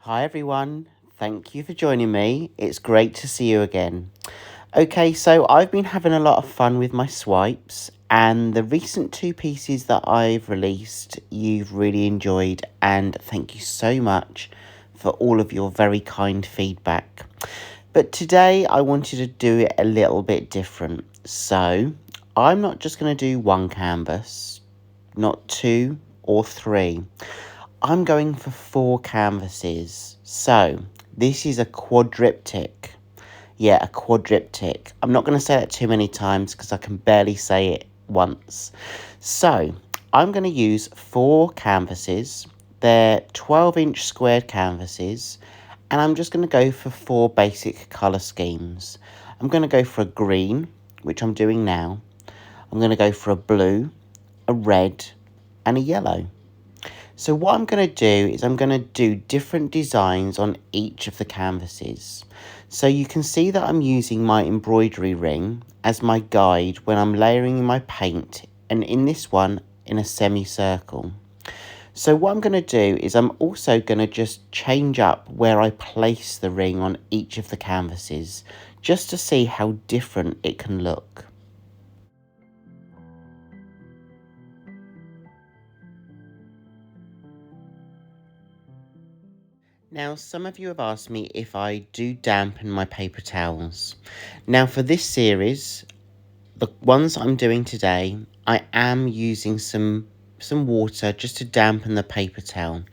Hi everyone, thank you for joining me. It's great to see you again. Okay, so I've been having a lot of fun with my swipes, and the recent two pieces that I've released you've really enjoyed, and thank you so much for all of your very kind feedback. But today I wanted to do it a little bit different. So I'm not just going to do one canvas, not two or three. I'm going for 4 canvases. So this is a quadriptych. Yeah, a quadriptych. I'm not going to say that too many times because I can barely say it once. So I'm going to use 4 canvases. They're 12-inch squared canvases. And I'm just going to go for 4 basic colour schemes. I'm going to go for a green, which I'm doing now. I'm going to go for a blue, a red, and a yellow. So what I'm going to do is I'm going to do different designs on each of the canvases. So you can see that I'm using my embroidery ring as my guide when I'm layering my paint, and in this one in a semicircle. So what I'm going to do is I'm also going to just change up where I place the ring on each of the canvases, just to see how different it can look. Now, some of you have asked me if I do dampen my paper towels. Now, for this series, the ones I'm doing today, I am using some water just to dampen the paper towel.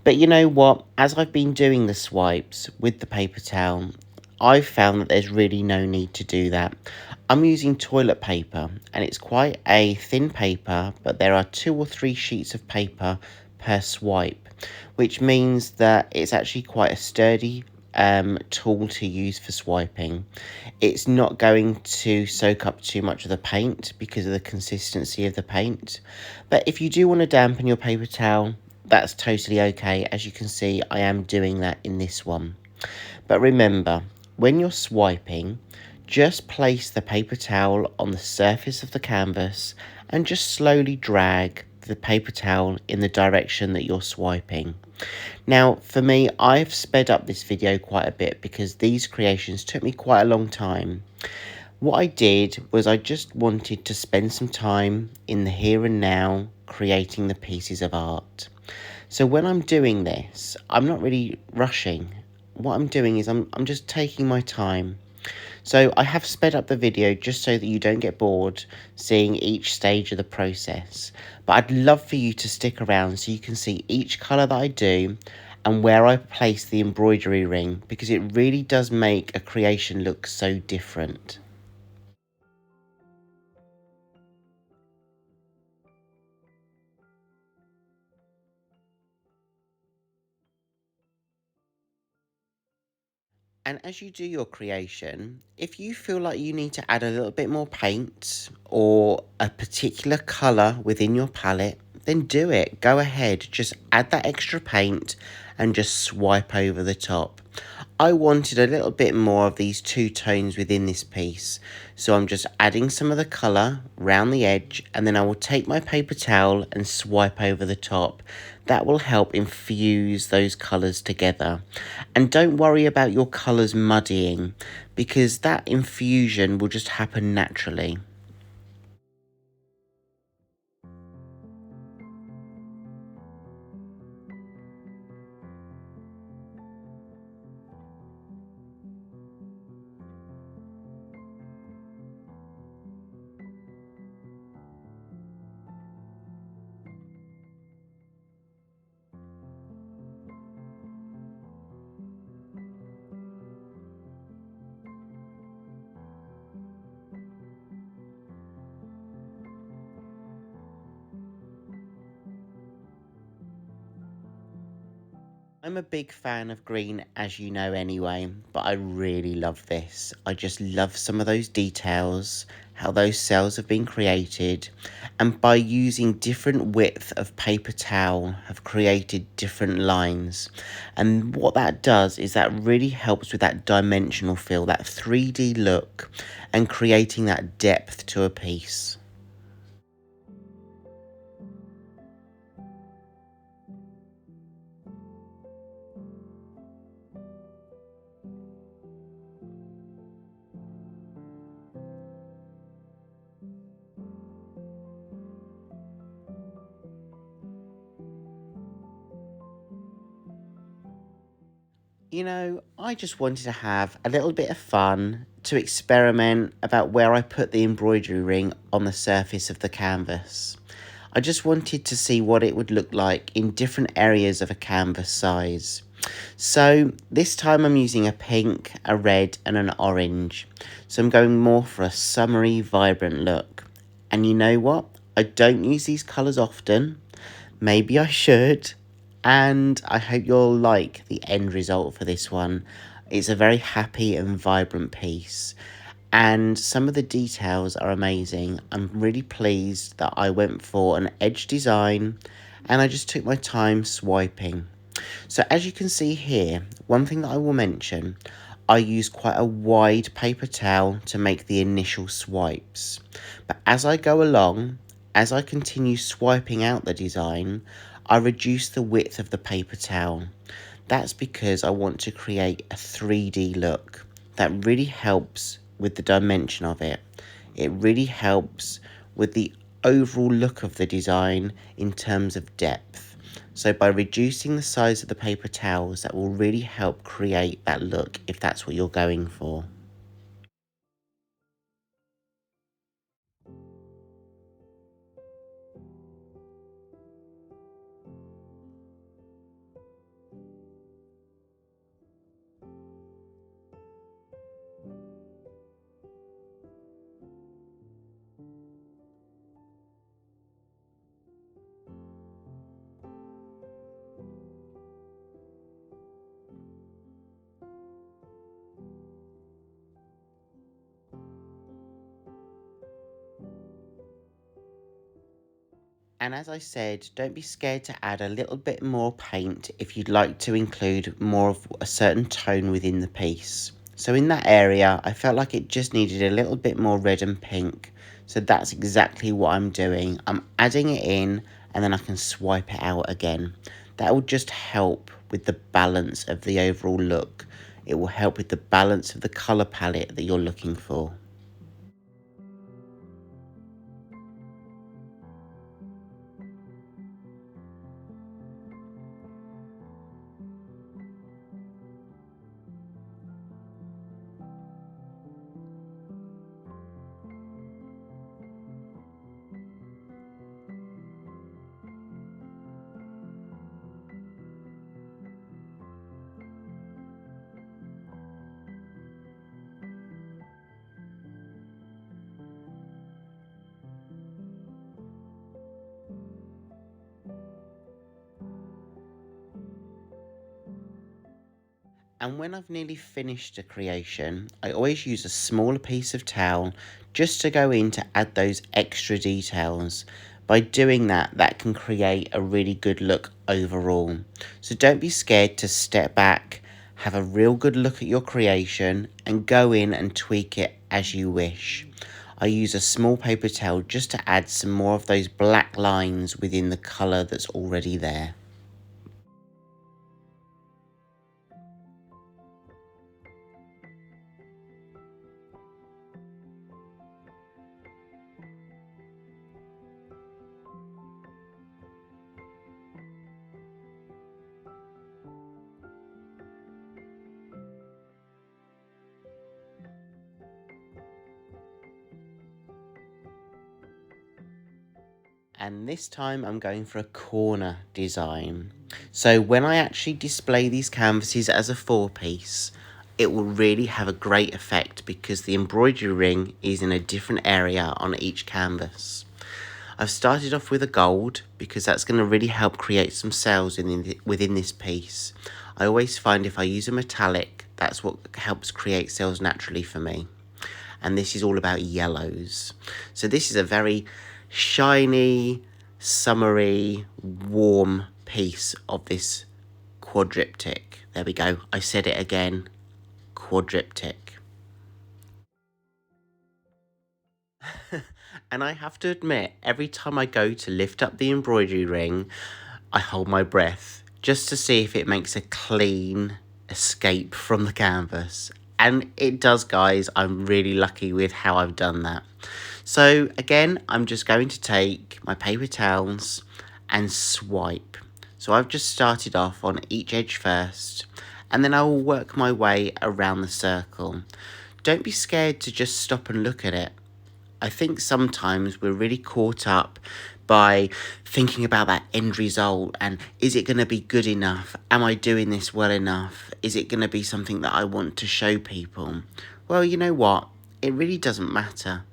But you know what? As I've been doing the swipes with the paper towel, I've found that there's really no need to do that. I'm using toilet paper, and it's quite a thin paper, but there are 2 or 3 sheets of paper per swipe, which means that it's actually quite a sturdy tool to use for swiping. It's not going to soak up too much of the paint because of the consistency of the paint. But if you do want to dampen your paper towel, that's totally okay. As you can see, I am doing that in this one. But remember, when you're swiping, just place the paper towel on the surface of the canvas and just slowly drag the paper towel in the direction that you're swiping. Now, for me, I've sped up this video quite a bit because these creations took me quite a long time. What I did was I just wanted to spend some time in the here and now creating the pieces of art. So when I'm doing this, I'm not really rushing. What I'm doing is I'm just taking my time. So I have sped up the video just so that you don't get bored seeing each stage of the process. But I'd love for you to stick around so you can see each colour that I do and where I place the embroidery ring, because it really does make a creation look so different. And as you do your creation, if you feel like you need to add a little bit more paint or a particular colour within your palette, then do it. Go ahead, just add that extra paint and just swipe over the top. I wanted a little bit more of these 2 tones within this piece, so I'm just adding some of the colour round the edge, and then I will take my paper towel and swipe over the top. That will help infuse those colours together. And don't worry about your colours muddying, because that infusion will just happen naturally. I'm a big fan of green, as you know anyway, but I really love this. I just love some of those details, how those cells have been created, and by using different width of paper towel have created different lines. And what that does is that really helps with that dimensional feel, that 3D look, and creating that depth to a piece. I just wanted to have a little bit of fun to experiment about where I put the embroidery ring on the surface of the canvas. I just wanted to see what it would look like in different areas of a canvas size. So this time I'm using a pink, a red and an orange. So I'm going more for a summery, vibrant look. And you know what? I don't use these colours often. Maybe I should. And I hope you'll like the end result for this one. It's a very happy and vibrant piece. And some of the details are amazing. I'm really pleased that I went for an edge design and I just took my time swiping. So as you can see here, one thing that I will mention, I use quite a wide paper towel to make the initial swipes. But as I go along, as I continue swiping out the design, I reduce the width of the paper towel. That's because I want to create a 3D look. That really helps with the dimension of it. It really helps with the overall look of the design in terms of depth. So by reducing the size of the paper towels, that will really help create that look if that's what you're going for. And as I said, don't be scared to add a little bit more paint if you'd like to include more of a certain tone within the piece. So in that area, I felt like it just needed a little bit more red and pink. So that's exactly what I'm doing. I'm adding it in and then I can swipe it out again. That will just help with the balance of the overall look. It will help with the balance of the colour palette that you're looking for. And when I've nearly finished a creation, I always use a smaller piece of towel just to go in to add those extra details. By doing that, that can create a really good look overall. So don't be scared to step back, have a real good look at your creation and go in and tweak it as you wish. I use a small paper towel just to add some more of those black lines within the colour that's already there. And this time I'm going for a corner design. So when I actually display these canvases as a 4-piece, it will really have a great effect because the embroidery ring is in a different area on each canvas. I've started off with a gold because that's going to really help create some sales within this piece. I always find if I use a metallic, that's what helps create sales naturally for me. And this is all about yellows. So this is a very shiny, summery, warm piece of this quadriptych. There we go. I said it again. Quadriptych. And I have to admit, every time I go to lift up the embroidery ring, I hold my breath just to see if it makes a clean escape from the canvas. And it does, guys. I'm really lucky with how I've done that. So again, I'm just going to take my paper towels and swipe. So I've just started off on each edge first, and then I will work my way around the circle. Don't be scared to just stop and look at it. I think sometimes we're really caught up by thinking about that end result and is it going to be good enough? Am I doing this well enough? Is it going to be something that I want to show people? Well, you know what? It really doesn't matter.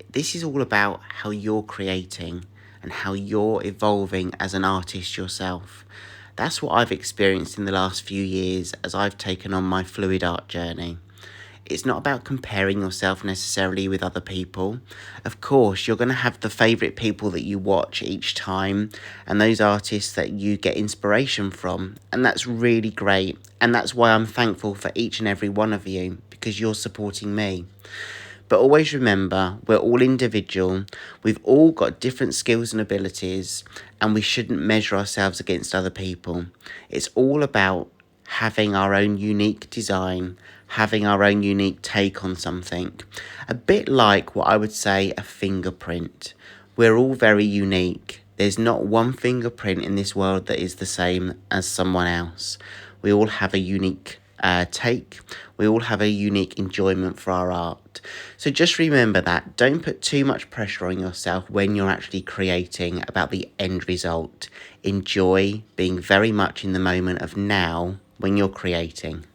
This is all about how you're creating and how you're evolving as an artist yourself. That's what I've experienced in the last few years as I've taken on my fluid art journey. It's not about comparing yourself necessarily with other people. Of course, you're going to have the favourite people that you watch each time and those artists that you get inspiration from. And that's really great. And that's why I'm thankful for each and every one of you, because you're supporting me. But always remember, we're all individual, we've all got different skills and abilities, and we shouldn't measure ourselves against other people. It's all about having our own unique design, having our own unique take on something. A bit like what I would say a fingerprint. We're all very unique. There's not one fingerprint in this world that is the same as someone else. We all have a unique take. We all have a unique enjoyment for our art. So just remember that. Don't put too much pressure on yourself when you're actually creating about the end result. Enjoy being very much in the moment of now when you're creating.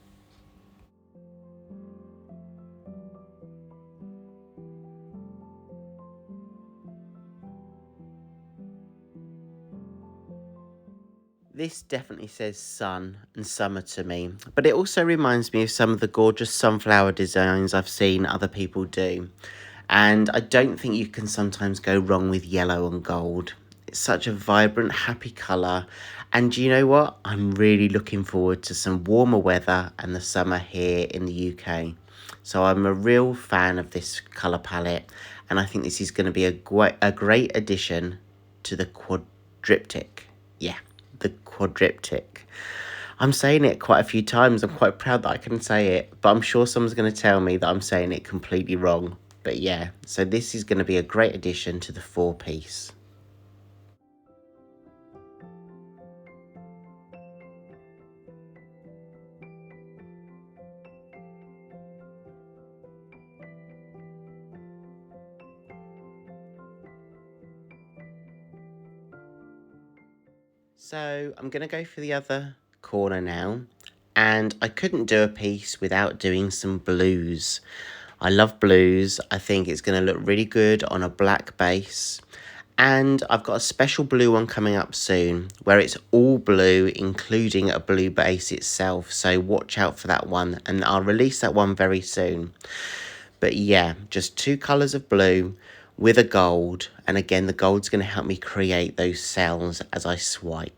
This definitely says sun and summer to me, but it also reminds me of some of the gorgeous sunflower designs I've seen other people do. And I don't think you can sometimes go wrong with yellow and gold. It's such a vibrant, happy colour. And you know what? I'm really looking forward to some warmer weather and the summer here in the UK. So I'm a real fan of this colour palette. And I think this is going to be a great addition to the Quadriptych. Yeah, the Quadriptych. I'm saying it quite a few times. I'm quite proud that I can say it, but I'm sure someone's going to tell me that I'm saying it completely wrong. But yeah, so this is going to be a great addition to the four-piece. So I'm going to go for the other corner now. And I couldn't do a piece without doing some blues. I love blues. I think it's going to look really good on a black base. And I've got a special blue one coming up soon where it's all blue, including a blue base itself. So watch out for that one. And I'll release that one very soon. But yeah, just two colours of blue with a gold. And again, the gold's going to help me create those cells as I swipe.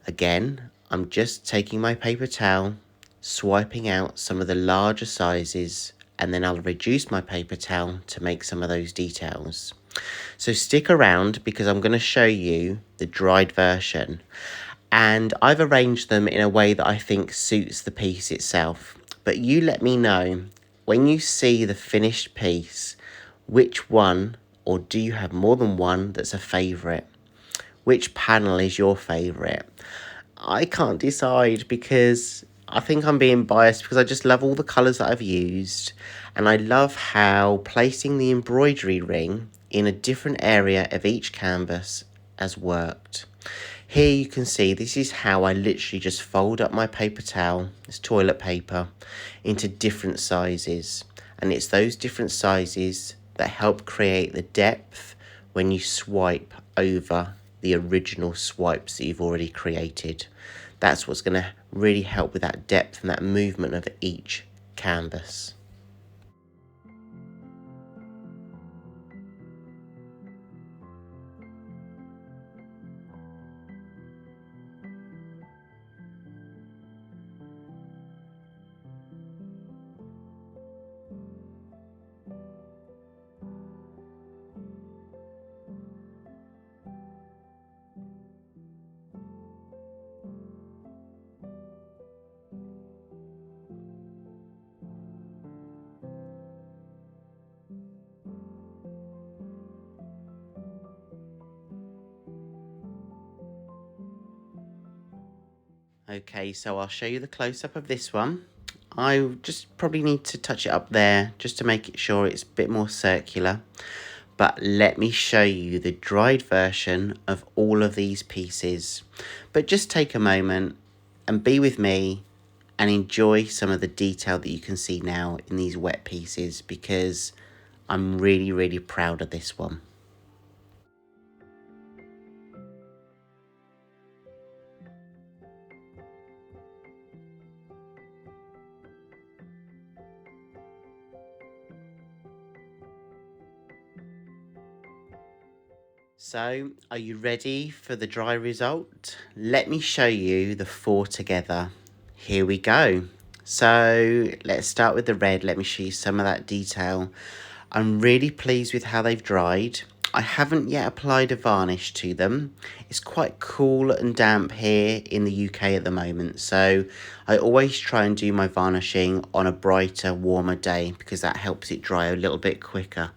Again, I'm just taking my paper towel, swiping out some of the larger sizes, and then I'll reduce my paper towel to make some of those details. So stick around because I'm going to show you the dried version. And I've arranged them in a way that I think suits the piece itself. But you let me know, when you see the finished piece, which one, or do you have more than one that's a favourite? Which panel is your favourite? I can't decide because I think I'm being biased because I just love all the colours that I've used. And I love how placing the embroidery ring in a different area of each canvas has worked. Here you can see this is how I literally just fold up my paper towel, this toilet paper, into different sizes. And it's those different sizes that help create the depth when you swipe over the original swipes that you've already created. That's what's going to really help with that depth and that movement of each canvas. Okay, so I'll show you the close-up of this one. I just probably need to touch it up there just to make it sure it's a bit more circular. But let me show you the dried version of all of these pieces. But just take a moment and be with me and enjoy some of the detail that you can see now in these wet pieces, because I'm really, really proud of this one. So, are you ready for the dry result? Let me show you the four together. Here we go. So, let's start with the red. Let me show you some of that detail. I'm really pleased with how they've dried. I haven't yet applied a varnish to them. It's quite cool and damp here in the UK at the moment, so I always try and do my varnishing on a brighter, warmer day because that helps it dry a little bit quicker.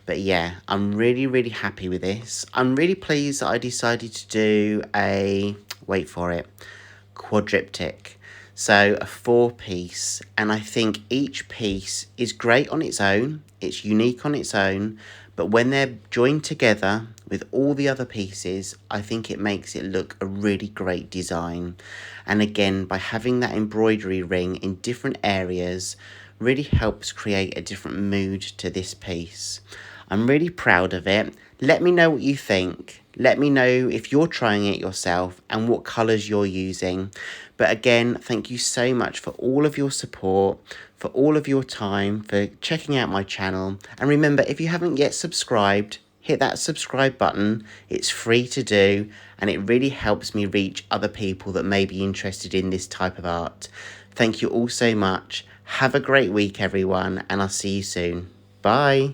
But yeah, I'm really, really happy with this. I'm really pleased that I decided to do a, wait for it, quadriptych. So a 4-piece, and I think each piece is great on its own. It's unique on its own, but when they're joined together with all the other pieces, I think it makes it look a really great design. And again, by having that embroidery ring in different areas, really helps create a different mood to this piece. I'm really proud of it. Let me know what you think. Let me know if you're trying it yourself and what colours you're using. But again, thank you so much for all of your support, for all of your time, for checking out my channel. And remember, if you haven't yet subscribed, hit that subscribe button. It's free to do, and it really helps me reach other people that may be interested in this type of art. Thank you all so much. Have a great week, everyone, and I'll see you soon. Bye.